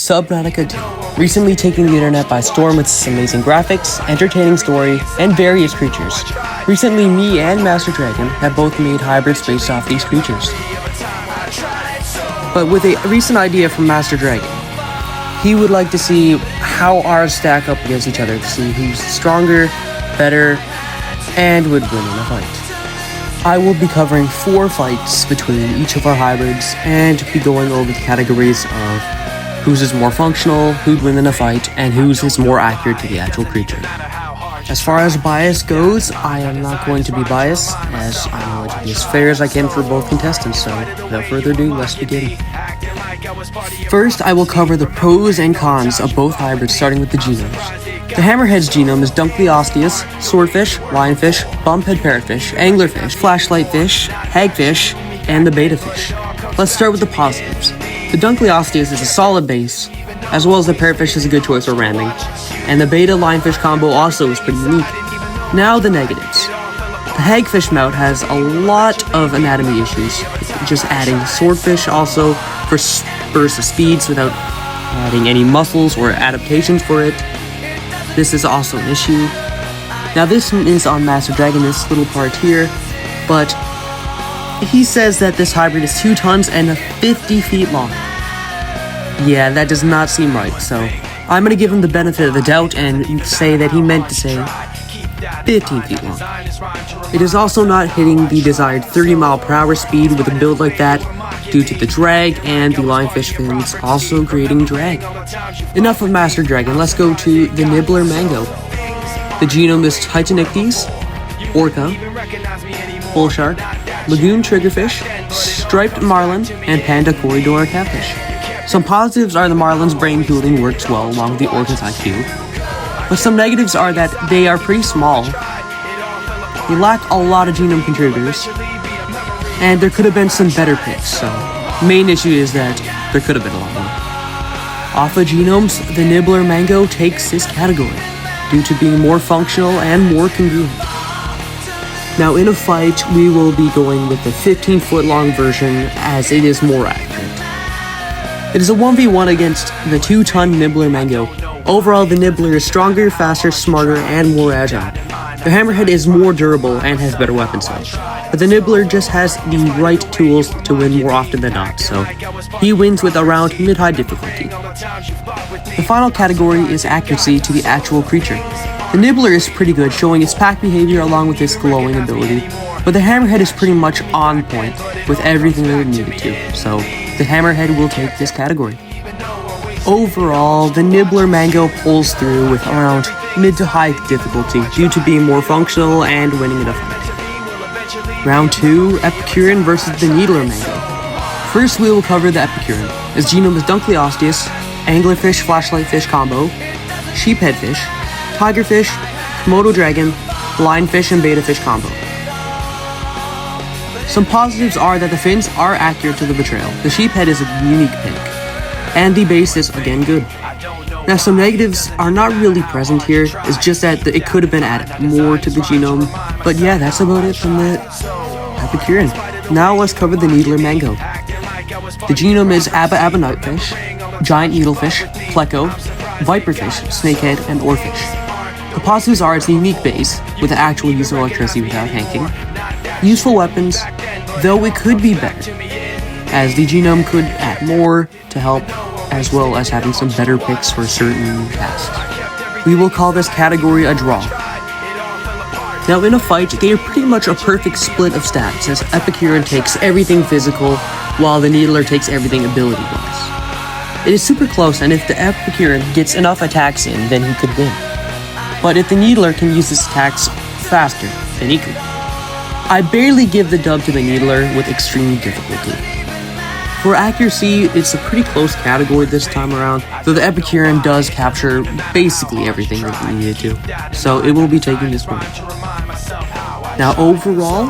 Subnautica 2, recently taking the internet by storm with its amazing graphics, entertaining story, and various creatures. Recently, me and Master Dragon have both made hybrids based off these creatures. But with a recent idea from Master Dragon, he would like to see how ours stack up against each other to see who's stronger, better, and would win in a fight. I will be covering 4 fights between each of our hybrids and be going over the categories of whose is more functional, who'd win in a fight, and whose is more accurate to the actual creature. As far as bias goes, I am not going to be biased, as I'm going to be as fair as I can for both contestants, so without further ado, let's begin. First, I will cover the pros and cons of both hybrids, starting with the genomes. The hammerhead's genome is Dunkleosteus, swordfish, lionfish, bumphead parrotfish, anglerfish, flashlight fish, hagfish, and the beta fish. Let's start with the positives. The Dunkleosteus is a solid base, as well as the parrotfish is a good choice for ramming, and the beta lionfish combo also is pretty unique. Now the negatives. The hagfish mount has a lot of anatomy issues, just adding swordfish also for bursts of speeds without adding any muscles or adaptations for it. This is also an issue. Now this is on Master Dragon, this little part here, but he says that this hybrid is 2 tons and 50 feet long. Yeah, that does not seem right, so I'm gonna give him the benefit of the doubt and say that he meant to say 15 feet long. It is also not hitting the desired 30 mile per hour speed with a build like that due to the drag and the lionfish fins also creating drag. Enough of Master Dragon, let's go to the Nibbler Mango. The genome is Titanictes, Orca, Bull Shark, Lagoon Triggerfish, Striped Marlin, and Panda Corridor Catfish. Some positives are the Marlin's brain cooling works well along with the Orca's IQ, but some negatives are that they are pretty small, they lack a lot of genome contributors, and there could have been some better picks, so main issue is that there could have been a lot more. Off of genomes, the Nibbler Mango takes this category, due to being more functional and more congruent. Now in a fight, we will be going with the 15-foot long version as it is more accurate. It is a 1v1 against the 2-ton Nibbler Mango. Overall, the Nibbler is stronger, faster, smarter, and more agile. The hammerhead is more durable and has better weapon size, but the Nibbler just has the right tools to win more often than not, so he wins with around mid-high difficulty. The final category is accuracy to the actual creature. The Nibbler is pretty good, showing its pack behavior along with its glowing ability, but the hammerhead is pretty much on point with everything that it needed to, so the hammerhead will take this category. Overall, the Nibbler Mango pulls through with around mid to high difficulty due to being more functional and winning in a fight. Round 2, Epicurean versus the Needler Mango. First, we will cover the Epicurean. His genome is Dunkleosteus, Anglerfish Flashlight Fish combo, Sheephead Fish, Tigerfish, Komodo Dragon, Lionfish, and Beta Fish combo. Some positives are that the fins are accurate to the Betrayal, the Sheephead is a unique pick, and the base is again good. Now some negatives are not really present here, it's just that it could have been added more to the genome, but yeah, that's about it from the Epicurean. Now let's cover the Needler Mango. The genome is Abba Abba Nightfish, Giant Needlefish, Pleco, Viperfish, Snakehead, and Oarfish. The positives are its unique base, with the actual use of electricity without hanking, useful weapons, though it could be better, as the genome could add more to help, as well as having some better picks for certain tasks. We will call this category a draw. Now in a fight, they are pretty much a perfect split of stats, as Epicurean takes everything physical, while the Needler takes everything ability-wise. It is super close, and if the Epicurean gets enough attacks in, then he could win. But if the Needler can use his attacks faster, then he could. I barely give the dub to the Needler with extreme difficulty. For accuracy, it's a pretty close category this time around, though the Epicurean does capture basically everything that we needed to, so it will be taking this one. Now overall,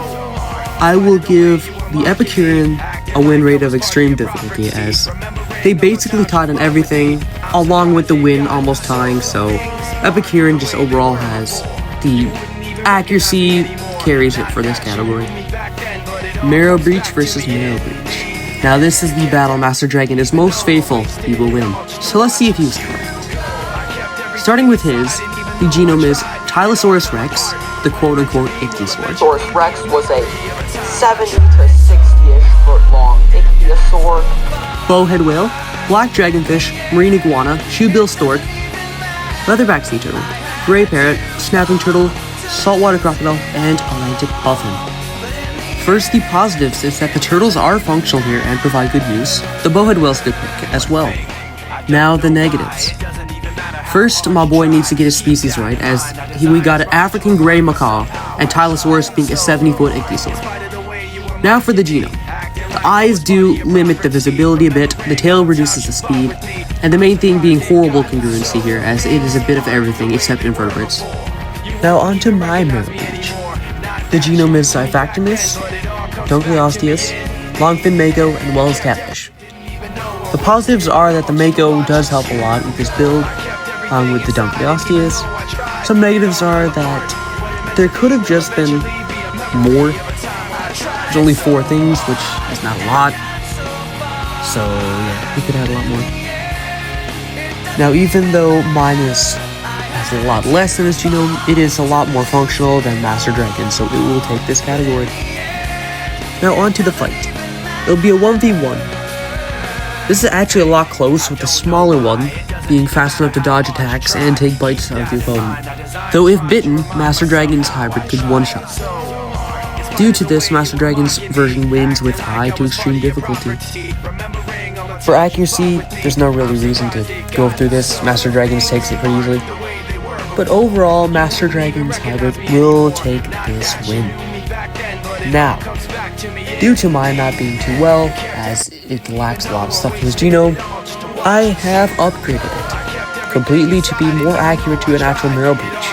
I will give the Epicurean a win rate of extreme difficulty, as they basically tied on everything, along with the win almost tying, so Epicurean just overall has the accuracy carries it for this category. Marrow Breach versus Marrow Breach. Now this is the battle Master Dragon is most faithful, he will win. So let's see if he was correct. Starting with the genome is Tylosaurus rex, the quote-unquote ichthyosaur. Tylosaurus rex was a 70 to 60-ish foot long ichthyosaur. Bowhead whale, black dragonfish, marine iguana, shoebill stork, leatherback sea turtle, gray parrot, snapping turtle, saltwater crocodile, and Atlantic puffin. First, the positives is that the turtles are functional here and provide good use. The bowhead whale's a good pick as well. Now the negatives. First, my boy needs to get his species right, as we got an African gray macaw and Tylosaurus being a 70-foot ichthyosaur. Now for the genome. The eyes do limit the visibility a bit, the tail reduces the speed, and the main thing being horrible congruency here, as it is a bit of everything except invertebrates. Now onto my mirror image. The genome is Xiphacamus, Dunkleosteus, longfin mako, and Wells catfish. The positives are that the mako does help a lot with his build, along with the Dunkleosteus. Some negatives are that there could have just been more. There's only 4 things, which is not a lot. So yeah, we could have a lot more. Now even though mine has a lot less than his genome, it is a lot more functional than Master Dragon, so it will take this category. Now on to the fight. It'll be a 1v1. This is actually a lot close, with the smaller one being fast enough to dodge attacks and take bites of the opponent. Though if bitten, Master Dragon's hybrid could one-shot. Due to this, Master Dragon's version wins with high to extreme difficulty. For accuracy, there's no really reason to go through this. Master Dragon's takes it pretty easily. But overall, Master Dragon's hybrid will take this win. Now, due to mine not being too well, as it lacks a lot of stuff in his genome, I have upgraded it completely to be more accurate to an actual marrow breach.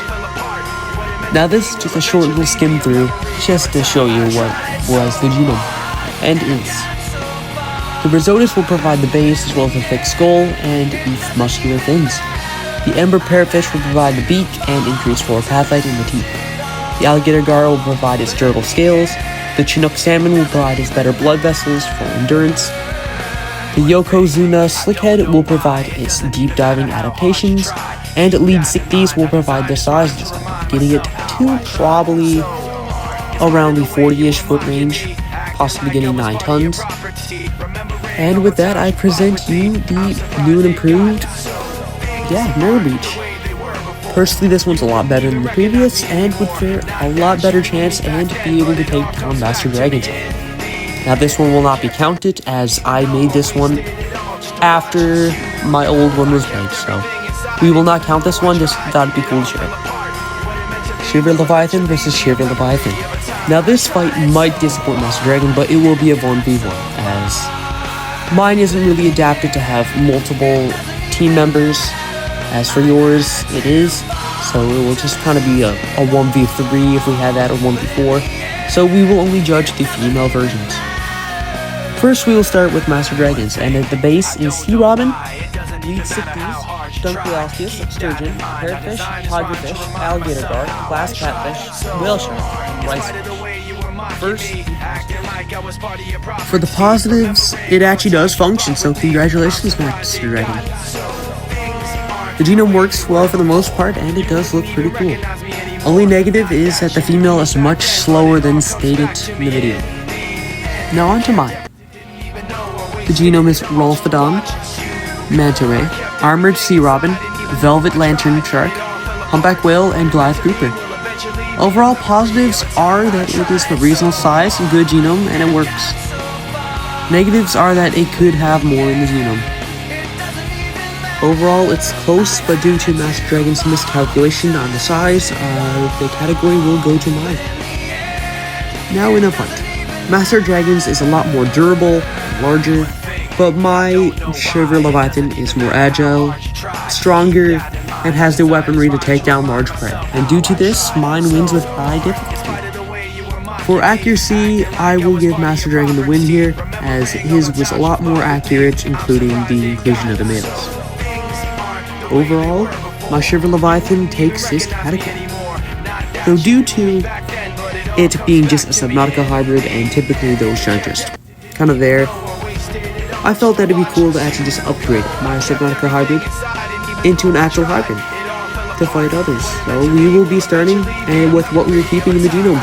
Now this is just a short little skim through, just to show you what was the genome, and is. The Rhizotus will provide the base as well as the thick skull and beef muscular fins. The Ember Parrotfish will provide the beak and increased floor pathite in the teeth. The Alligator Gar will provide its durable scales. The Chinook Salmon will provide its better blood vessels for endurance. The Yokozuna Slickhead will provide its deep diving adaptations. And Lead Sichthys will provide the size design, getting it to probably around the 40-ish foot range, possibly getting 9 tons. And with that, I present you the new and improved Mirror Breach. Personally, this one's a lot better than the previous, and would fare a lot better chance and be able to take down Master Dragon's. Now this one will not be counted, as I made this one after my old one was made, so we will not count this one, just thought it'd be cool to share. Shiver Leviathan versus Shiver Leviathan. Now this fight might disappoint Master Dragon, but it will be a 1v1, as mine isn't really adapted to have multiple team members. As for yours, it is, so it will just kind of be a 1v3 if we had that, or 1v4, so we will only judge the female versions. First, we will start with Master Dragons, and at the base is Sea Robin, Lead Sichthys, Dunkleosteus, Sturgeon, Parrotfish, Tigerfish, Alligator Gar, Glass Catfish, Whale Shark, and Ricefish. First, for the positives, it actually does function, so congratulations, Master Dragon. The genome works well for the most part, and it does look pretty cool. Only negative is that the female is much slower than stated in the video. Now on to mine. The genome is Rolphodon, Manta Ray, Armored Sea Robin, Velvet Lantern Shark, Humpback Whale, and Goliath Grouper. Overall positives are that it is a reasonable size and good genome, and it works. Negatives are that it could have more in the genome. Overall, it's close, but due to Master Dragon's miscalculation on the size, the category will go to mine. Now in a fight. Master Dragon's is a lot more durable and larger, but my Shiver Leviathan is more agile, stronger, and has the weaponry to take down large prey. And due to this, mine wins with high difficulty. For accuracy, I will give Master Dragon the win here, as his was a lot more accurate, including the inclusion of the males. Overall, my Shiver Leviathan takes this category. Though due to it being just a subnautica hybrid, and typically those are just kind of there, I felt that it'd be cool to actually just upgrade my subnautica hybrid into an actual hybrid to fight others. So we will be starting with what we are keeping in the genome.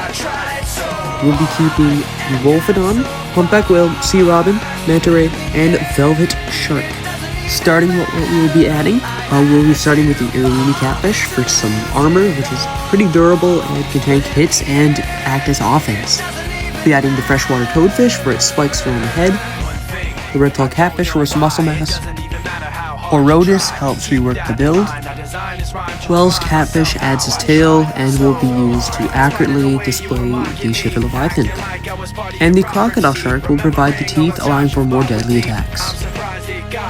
We'll be keeping Wolfodon, Humpback Whale, Sea Robin, Manta Ray, and Velvet Shark. Starting what we will be adding, we'll be starting with the Irwini Catfish for some armor, which is pretty durable and can tank hits and act as offense. We'll be adding the freshwater toadfish for its spikes around the head, the reptile catfish for its muscle mass. Orodus helps rework the build. Wells Catfish adds his tail and will be used to accurately display the Shiver Leviathan. And the Crocodile Shark will provide the teeth, allowing for more deadly attacks.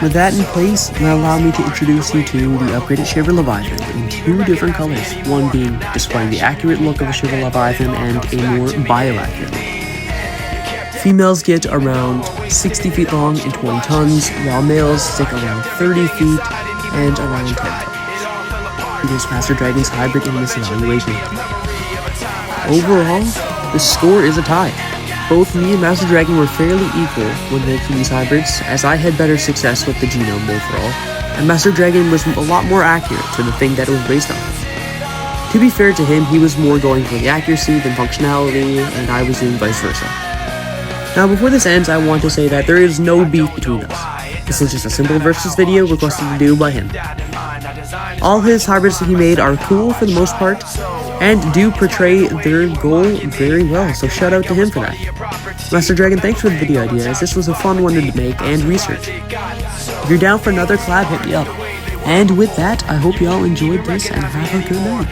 With that in place, now allow me to introduce you to the upgraded Shiver Leviathan in two different colors, one being displaying the accurate look of a Shiver Leviathan and a more bioaccurate look. Females get around 60 feet long and 20 tons, while males stick around 30 feet and around 10 tons. It is Master Dragon's hybrid in this evaluation. Overall, the score is a tie. Both me and Master Dragon were fairly equal when making these hybrids, as I had better success with the genome overall, and Master Dragon was a lot more accurate to the thing that it was based off of. To be fair to him, he was more going for the accuracy than functionality, and I was doing vice versa. Now before this ends, I want to say that there is no beef between us. This is just a simple versus video requested to do by him. All his hybrids that he made are cool for the most part, and do portray their goal very well, so shout out to him for that. Master Dragon, thanks for the video idea, as this was a fun one to make and research. If you're down for another collab, hit me up. And with that, I hope y'all enjoyed this and have a good night.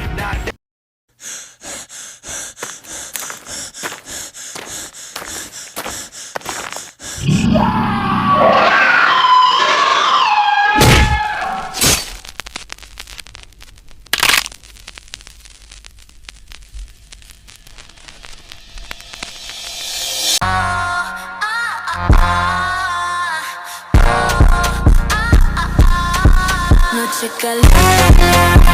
Noche caliente.